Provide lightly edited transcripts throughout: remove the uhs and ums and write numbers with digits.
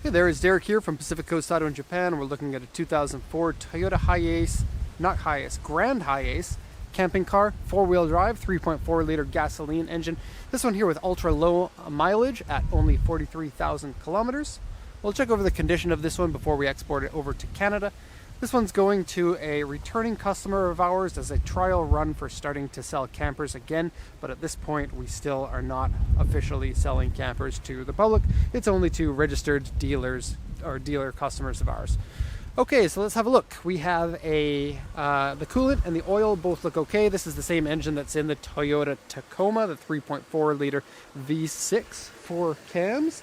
Hey there, it's Derek here from Pacific Coast Auto in Japan. We're looking at a 2004 Toyota Hiace, not Hiace, Grand Hiace camping car, four-wheel drive, 3.4 liter gasoline engine. This one here with ultra low mileage at only 43,000 kilometers. We'll check over the condition of this one before we export it over to Canada. This one's going to a returning customer of ours as a trial run for starting to sell campers again, but at this point we still are not officially selling campers to the public. It's only to registered dealers or dealer customers of ours. Okay, so let's have a look. We have the coolant and the oil both look okay. This is the same engine that's in the Toyota Tacoma, the 3.4 liter V6 4 cams.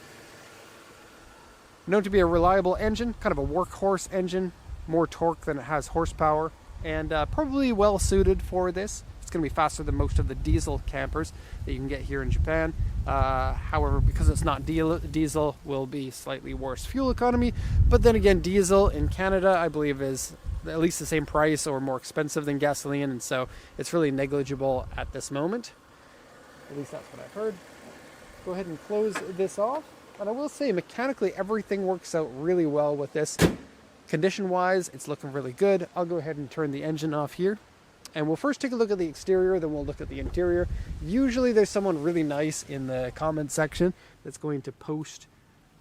Known to be a reliable engine, kind of a workhorse engine. More torque than it has horsepower, and probably well suited for this. It's going to be faster than most of the diesel campers that you can get here in Japan. However, because it's not diesel, will be slightly worse fuel economy. But then again, diesel in Canada, I believe, is at least the same price or more expensive than gasoline, and so it's really negligible at this moment. At least that's what I've heard. Go ahead and close this off. And I will say, mechanically, everything works out really well with this. Condition wise, it's looking really good. I'll go ahead and turn the engine off here. And we'll first take a look at the exterior, then we'll look at the interior. Usually there's someone really nice in the comment section that's going to post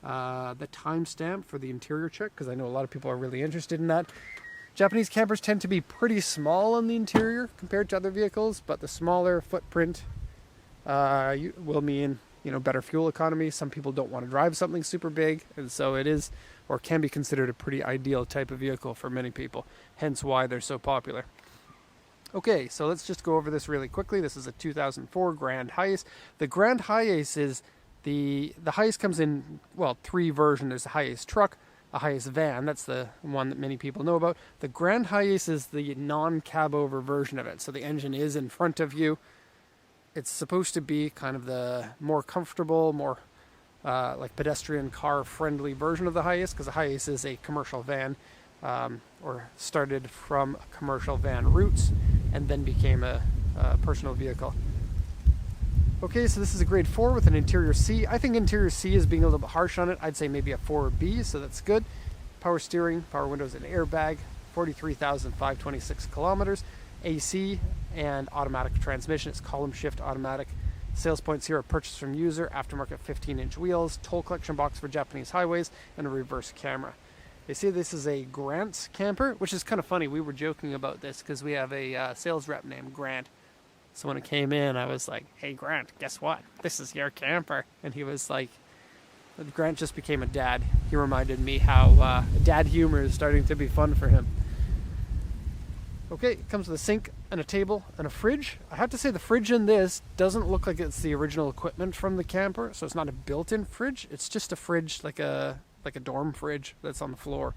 the timestamp for the interior check, because I know a lot of people are really interested in that. Japanese campers tend to be pretty small on the interior compared to other vehicles, but the smaller footprint will mean, better fuel economy. Some people don't want to drive something super big, and so it is, or can be considered, a pretty ideal type of vehicle for many people, hence why they're so popular. Okay, so let's just go over this really quickly. This is a 2004 Grand Hiace. The Grand Hiace is, the Hiace comes in, three versions. There's a Hiace truck, a Hiace van, that's the one that many people know about. The Grand Hiace is the non-cab over version of it, so the engine is in front of you. It's supposed to be kind of the more comfortable, more like pedestrian car friendly version of the Hiace, because the Hiace is a commercial van, or started from commercial van roots and then became a personal vehicle. Okay, so this is a grade 4 with an interior C. I think interior C is being a little bit harsh on it. I'd say maybe a 4B, so that's good. Power steering, power windows and airbag, 43,526 kilometers. AC and automatic transmission. It's column shift automatic. Sales points here are purchased from user, aftermarket 15-inch wheels, toll collection box for Japanese highways, and a reverse camera. They say this is a Grant camper, which is kind of funny. We were joking about this because we have a sales rep named Grant. So when it came in, I was like, "Hey Grant, guess what? This is your camper." And he was like, Grant just became a dad. He reminded me how dad humor is starting to be fun for him. Okay, it comes with a sink and a table and a fridge. I have to say the fridge in this doesn't look like it's the original equipment from the camper, so it's not a built-in fridge. It's just a fridge, like a dorm fridge that's on the floor,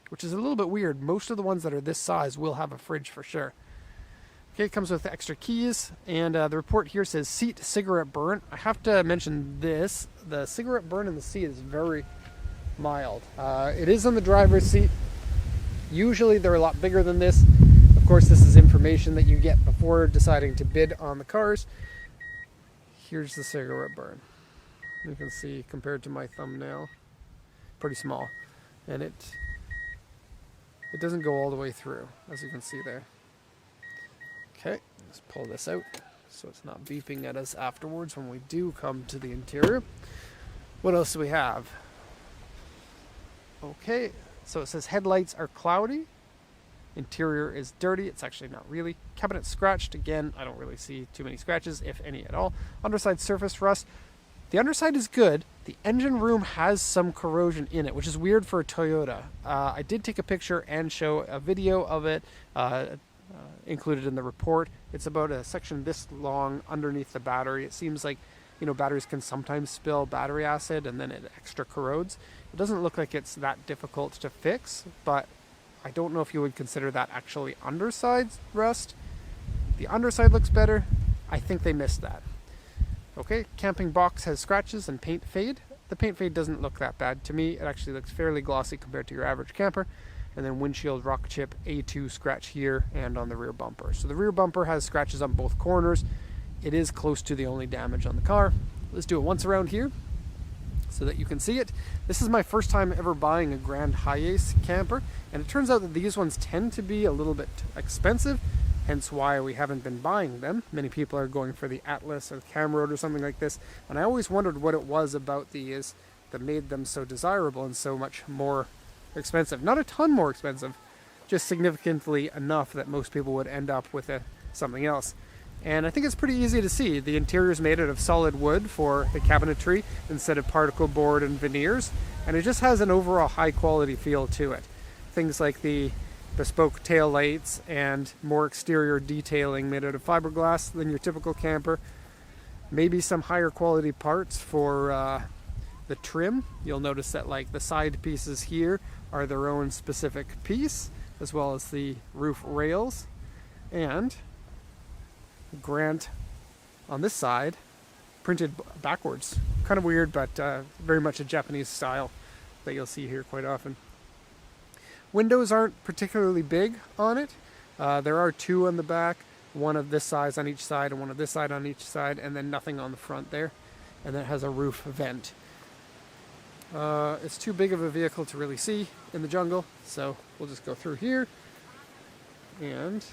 which is a little bit weird. Most of the ones that are this size will have a fridge for sure. Okay, it comes with extra keys, and the report here says seat cigarette burn. I have to mention this. The cigarette burn in the seat is very mild. It is on the driver's seat. Usually they're a lot bigger than this. Of course, this is information that you get before deciding to bid on the cars. Here's the cigarette burn. You can see, compared to my thumbnail, pretty small. And it doesn't go all the way through, as you can see there. Okay, let's pull this out so it's not beeping at us afterwards when we do come to the interior. What else do we have? Okay. So it says headlights are cloudy, interior is dirty. It's actually not really. Cabinet scratched. Again, I don't really see too many scratches, if any at all. Underside surface rust. The underside is good. The engine room has some corrosion in it, which is weird for a Toyota. I did take a picture and show a video of it included in the report. It's about a section this long underneath the battery. It seems like, batteries can sometimes spill battery acid and then it extra corrodes. It doesn't look like it's that difficult to fix, but I don't know if you would consider that actually underside rust. The underside looks better. I think they missed that. Okay, camping box has scratches and paint fade. The paint fade doesn't look that bad to me. It actually looks fairly glossy compared to your average camper. And then windshield rock chip A2 scratch here and on the rear bumper. So the rear bumper has scratches on both corners. It is close to the only damage on the car. Let's do it once around here. so that you can see it. This is my first time ever buying a Grand Hiace camper, and it turns out that these ones tend to be a little bit expensive, hence why we haven't been buying them. Many people are going for the Atlas or the Camroad or something like this, and I always wondered what it was about these that made them so desirable and so much more expensive. Not a ton more expensive, just significantly enough that most people would end up with something else. And I think it's pretty easy to see. The interior is made out of solid wood for the cabinetry instead of particle board and veneers, and it just has an overall high quality feel to it. Things like the bespoke tail lights and more exterior detailing made out of fiberglass than your typical camper. Maybe some higher quality parts for the trim. You'll notice that like the side pieces here are their own specific piece, as well as the roof rails. And Grant on this side printed backwards. Kind of weird, but very much a Japanese style that you'll see here quite often. Windows aren't particularly big on it. There are two on the back, one of this size on each side and one of this side on each side, and then nothing on the front there. And then it has a roof vent. It's too big of a vehicle to really see in the jungle, so we'll just go through here. And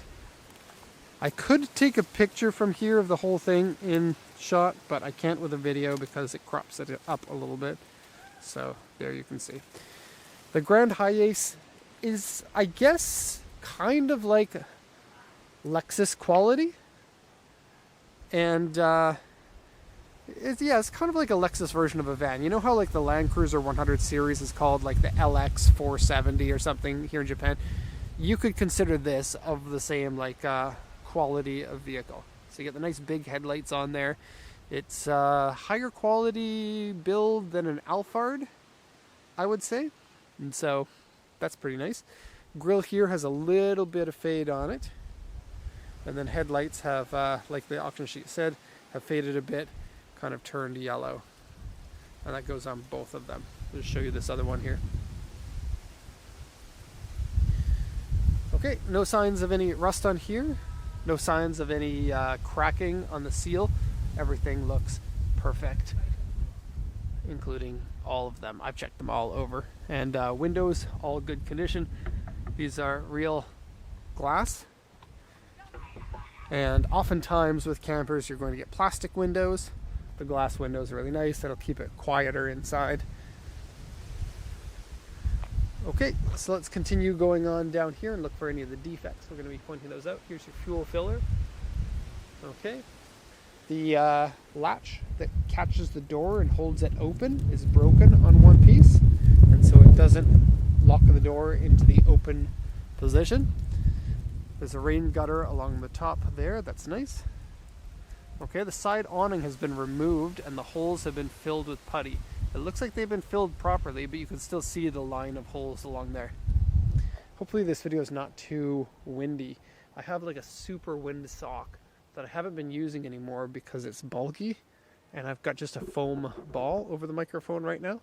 I could take a picture from here of the whole thing in shot, but I can't with a video because it crops it up a little bit. So there you can see. The Grand Hiace is, I guess, kind of like Lexus quality. And it's kind of like a Lexus version of a van. You know how like the Land Cruiser 100 series is called like the LX 470 or something here in Japan? You could consider this of the same like quality of vehicle. So you get the nice big headlights on there. It's higher quality build than an Alphard, I would say. And so that's pretty nice. Grille here has a little bit of fade on it. And then headlights have, like the auction sheet said, have faded a bit, kind of turned yellow. And that goes on both of them. I'll just show you this other one here. Okay, no signs of any rust on here. No signs of any cracking on the seal. Everything looks perfect, including all of them. I've checked them all over. And windows, all good condition. These are real glass. And oftentimes with campers, you're going to get plastic windows. The glass windows are really nice. That'll keep it quieter inside. Okay, so let's continue going on down here and look for any of the defects. We're going to be pointing those out. Here's your fuel filler. Okay. The latch that catches the door and holds it open is broken on one piece, and so it doesn't lock the door into the open position. There's a rain gutter along the top there. That's nice. Okay, the side awning has been removed and the holes have been filled with putty. It looks like they've been filled properly, but you can still see the line of holes along there. Hopefully this video is not too windy. I have like a super wind sock that I haven't been using anymore because it's bulky, and I've got just a foam ball over the microphone right now.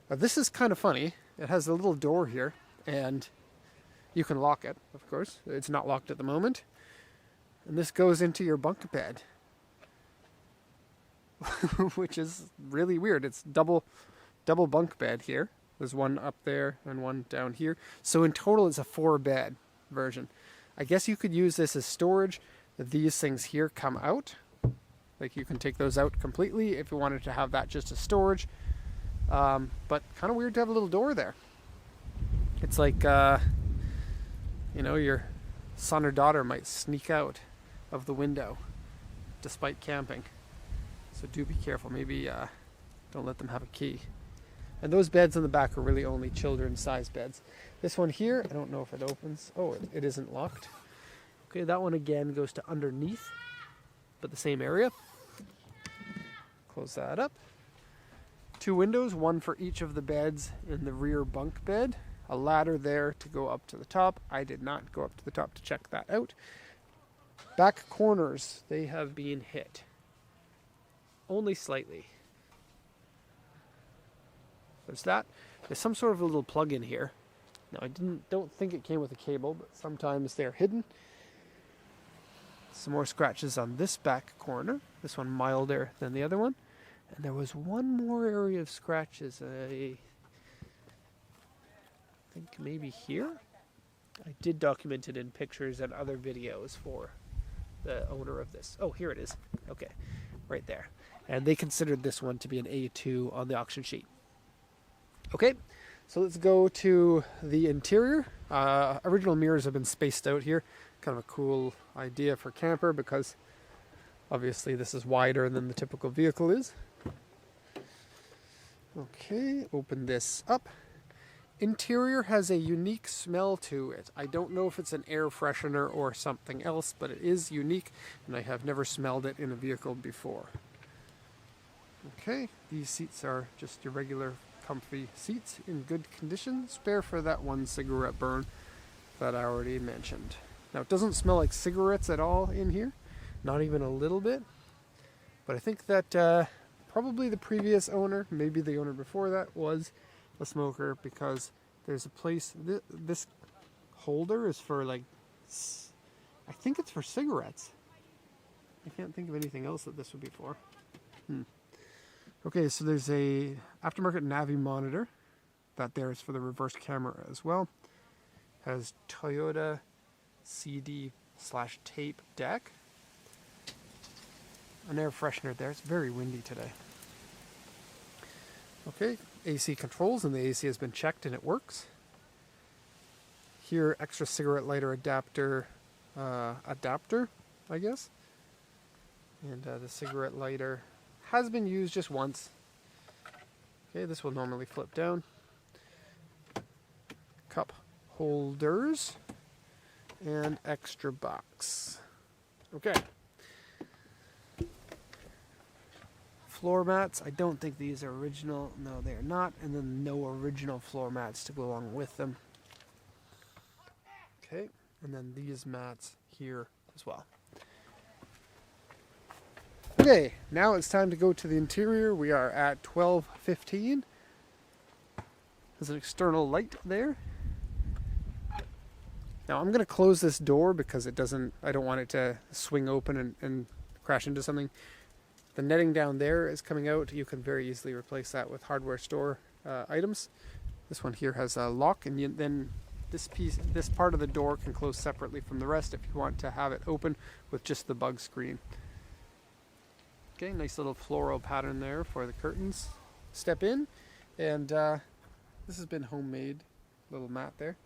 Now this is kind of funny. It has a little door here, and you can lock it, of course. It's not locked at the moment. And this goes into your bunk bed. Which is really weird. It's double bunk bed here. There's one up there and one down here. So in total it's a 4-bed version. I guess you could use this as storage. These things here come out. Like you can take those out completely if you wanted to have that just as storage. But kind of weird to have a little door there. It's like, you know, your son or daughter might sneak out of the window despite camping. So do be careful. Maybe don't let them have a key. And those beds in the back are really only children's size beds. This one here, I don't know if it opens. Oh, it isn't locked. Okay, that one again goes to underneath, but the same area. Close that up. 2 windows, one for each of the beds in the rear bunk bed. A ladder there to go up to the top. I did not go up to the top to check that out. Back corners, they have been hit. Only slightly. There's that. There's some sort of a little plug in here. Now I don't think it came with a cable, but sometimes they're hidden. Some more scratches on this back corner. This one milder than the other one. And there was one more area of scratches. I think maybe here? I did document it in pictures and other videos for the owner of this. Oh, here it is. Okay, right there. And they considered this one to be an A2 on the auction sheet. Okay, so let's go to the interior. Original mirrors have been spaced out here. Kind of a cool idea for camper because obviously this is wider than the typical vehicle is. Okay, open this up. Interior has a unique smell to it. I don't know if it's an air freshener or something else, but it is unique, and I have never smelled it in a vehicle before. Okay, these seats are just your regular comfy seats in good condition, spare for that one cigarette burn that I already mentioned. Now, it doesn't smell like cigarettes at all in here, not even a little bit, but I think that probably the previous owner, maybe the owner before that, was a smoker, because there's a place, this holder is for like, I think it's for cigarettes. I can't think of anything else that this would be for. Okay, so there's a aftermarket Navi monitor. That there is for the reverse camera as well. Has Toyota CD/tape deck. An air freshener there. It's very windy today. Okay, AC controls, and the AC has been checked and it works. Here, extra cigarette lighter adapter, I guess. And the cigarette lighter has been used just once. Okay, this will normally flip down. Cup holders and extra box. Okay. Floor mats, I don't think these are original. No, they are not. And then no original floor mats to go along with them. Okay, and then these mats here as well. Okay, now it's time to go to the interior. We are at 12:15. There's an external light there. Now I'm going to close this door because I don't want it to swing open and crash into something. The netting down there is coming out. You can very easily replace that with hardware store items. This one here has a lock, and then this part of the door can close separately from the rest if you want to have it open with just the bug screen. Okay, nice little floral pattern there for the curtains. Step in, and this has been homemade. Little mat there.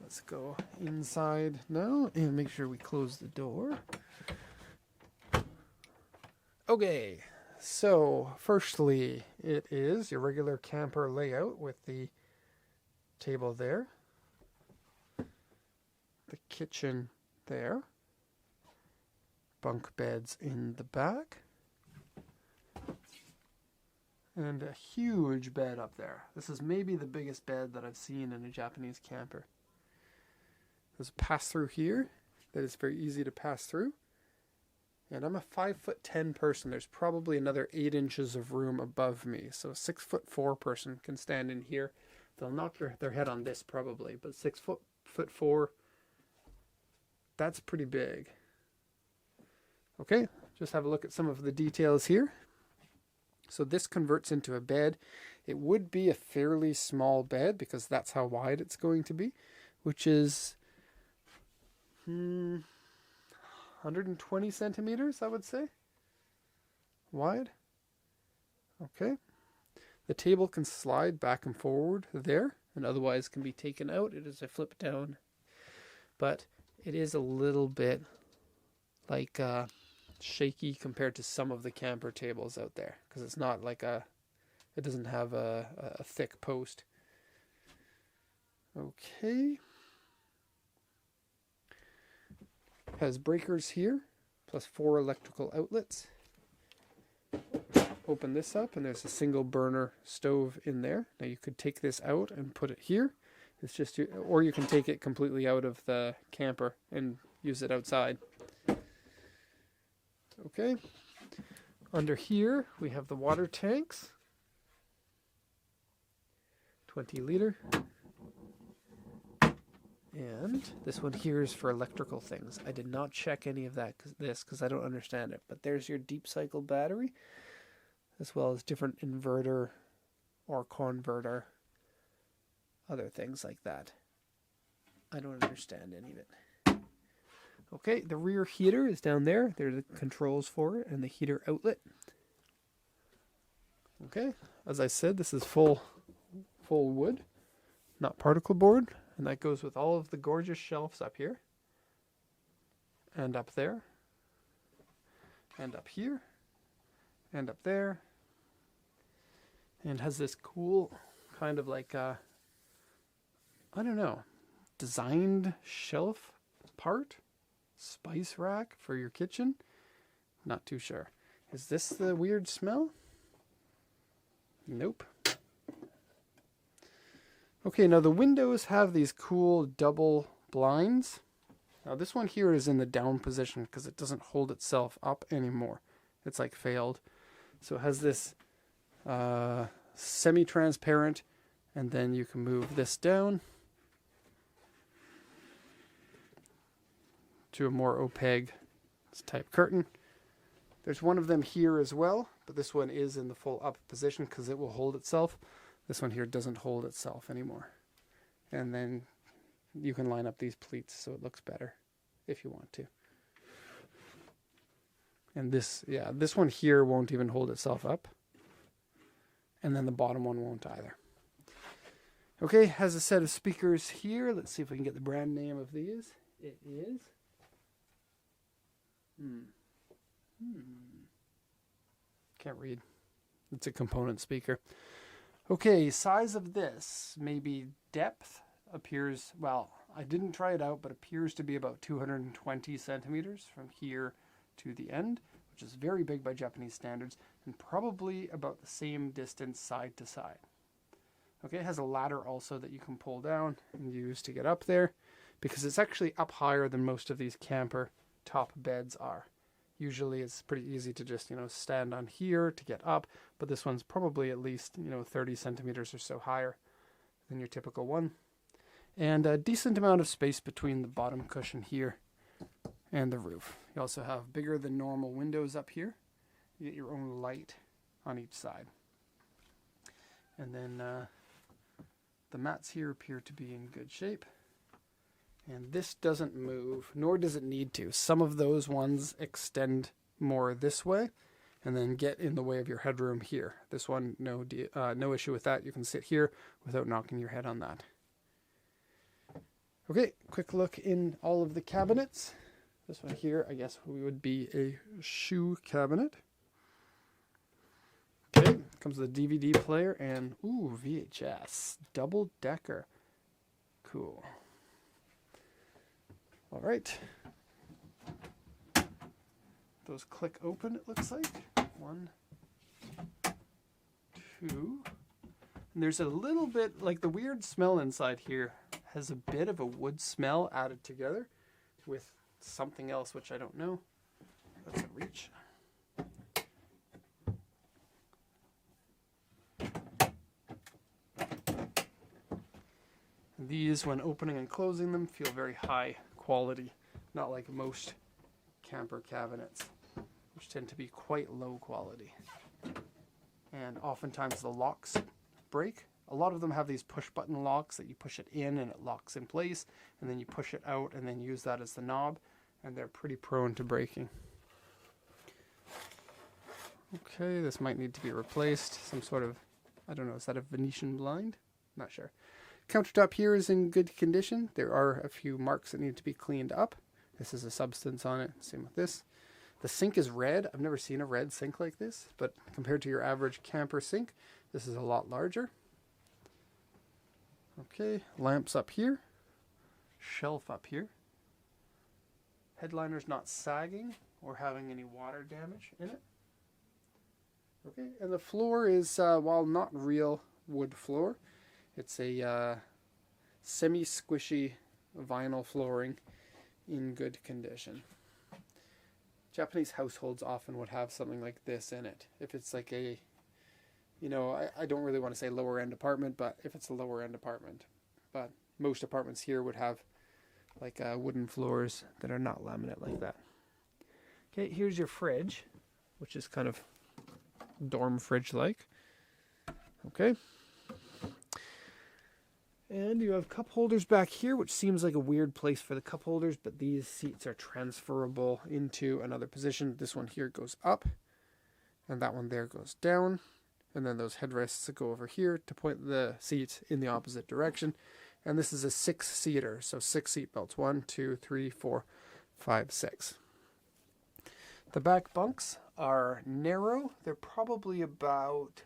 Let's go inside now and make sure we close the door. Okay, so firstly, it is your regular camper layout with the table there, the kitchen there, bunk beds in the back, and a huge bed up there. This is maybe the biggest bed that I've seen in a Japanese camper. There's a pass-through here that is very easy to pass through. And I'm a 5'10" person. There's probably another 8 inches of room above me. So a 6'4" person can stand in here. They'll knock their head on this probably, but 6'4", that's pretty big. Okay, just have a look at some of the details here. So this converts into a bed. It would be a fairly small bed because that's how wide it's going to be, which is 120 centimeters, I would say, wide. Okay. The table can slide back and forward there, and otherwise can be taken out. It is a flip down, but it is a little bit like shaky compared to some of the camper tables out there, because it's not like it doesn't have a thick post. Okay. Has breakers here, plus 4 electrical outlets. Open this up, and there's a single burner stove in there. Now you could take this out and put it here. It's just, or you can take it completely out of the camper and use it outside. Okay. Under here, we have the water tanks. 20 liter. And this one here is for electrical things. I did not check any of that because I don't understand it. But there's your deep cycle battery. as well as different inverter or converter, other things like that. I don't understand any of it. Okay, the rear heater is down there. There are the controls for it and the heater outlet. Okay, as I said, this is full wood, not particle board, and that goes with all of the gorgeous shelves up here, and up there, and up here, and up there, and has this cool kind of like I don't know, designed shelf part, spice rack for your kitchen. Not too sure. Is this the weird smell? Nope. Okay, now the windows have these cool double blinds. Now this one here is in the down position because it doesn't hold itself up anymore. It's like failed. So it has this semi-transparent, and then you can move this down to a more opaque type curtain. There's one of them here as well, but this one is in the full up position because it will hold itself. This one here doesn't hold itself anymore. And then you can line up these pleats so it looks better if you want to. And this one here won't even hold itself up. And then the bottom one won't either. Okay, has a set of speakers here. Let's see if we can get the brand name of these. It is can't read. It's a component speaker. Okay, size of this, maybe depth appears, well, I didn't try it out, but appears to be about 220 centimeters from here to the end, which is very big by Japanese standards, and probably about the same distance side to side. Okay, it has a ladder also that you can pull down and use to get up there, because it's actually up higher than most of these camper top beds are. Usually it's pretty easy to just, stand on here to get up, but this one's probably at least, 30 centimeters or so higher than your typical one. And a decent amount of space between the bottom cushion here and the roof. You also have bigger than normal windows up here. You get your own light on each side. And then the mats here appear to be in good shape. And this doesn't move, nor does it need to. Some of those ones extend more this way and then get in the way of your headroom here. This one, no issue with that. You can sit here without knocking your head on that. Okay, quick look in all of the cabinets. This one here, I guess, would be a shoe cabinet. Okay, comes with a DVD player and, VHS, double decker. Cool. All right. Those click open, it looks like. 1, 2. And there's a little bit, like the weird smell inside here has a bit of a wood smell added together with something else, which I don't know. That's a reach. These, when opening and closing them, feel very high quality, not like most camper cabinets, which tend to be quite low quality. And oftentimes the locks break. A lot of them have these push button locks that you push it in and it locks in place, and then you push it out and then use that as the knob, and they're pretty prone to breaking. Okay, this might need to be replaced. Some sort of, I don't know, is that a Venetian blind? Not sure. Countertop here is in good condition. There are a few marks that need to be cleaned up. This is a substance on it. Same with this. The sink is red. I've never seen a red sink like this, but compared to your average camper sink, this is a lot larger. Okay, lamps up here. Shelf up here. Headliner's not sagging or having any water damage in it. Okay, and the floor is, while not real wood floor, it's a semi-squishy vinyl flooring in good condition. Japanese households often would have something like this in it. If it's like a, I don't really want to say lower end apartment, but if it's a lower end apartment. But most apartments here would have like wooden floors that are not laminate like that. Okay, here's your fridge, which is kind of dorm fridge-like. Okay. And you have cup holders back here, which seems like a weird place for the cup holders, but these seats are transferable into another position. This one here goes up, and that one there goes down. And then those headrests go over here to point the seat in the opposite direction. And this is a 6-seater, so 6 seat belts. 1, 2, 3, 4, 5, 6. The back bunks are narrow. They're probably about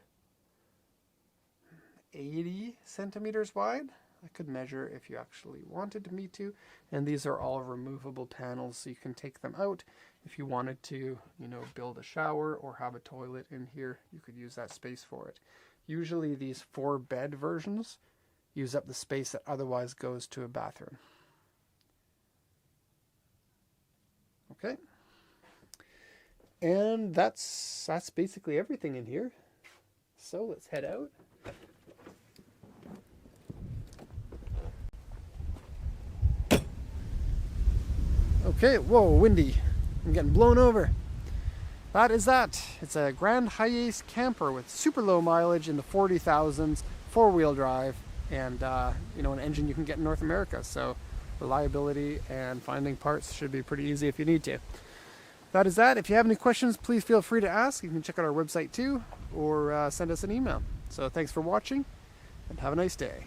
80 centimeters wide. I could measure if you actually wanted me to. And these are all removable panels, so you can take them out. If you wanted to, build a shower or have a toilet in here, you could use that space for it. Usually these 4-bed versions use up the space that otherwise goes to a bathroom. Okay. And that's basically everything in here. So let's head out. Okay, whoa, windy. I'm getting blown over. That is that. It's a Grand Hiace camper with super low mileage in the 40,000s, 4-wheel drive, and an engine you can get in North America. So reliability and finding parts should be pretty easy if you need to. That is that. If you have any questions, please feel free to ask. You can check out our website too, or send us an email. So thanks for watching, and have a nice day.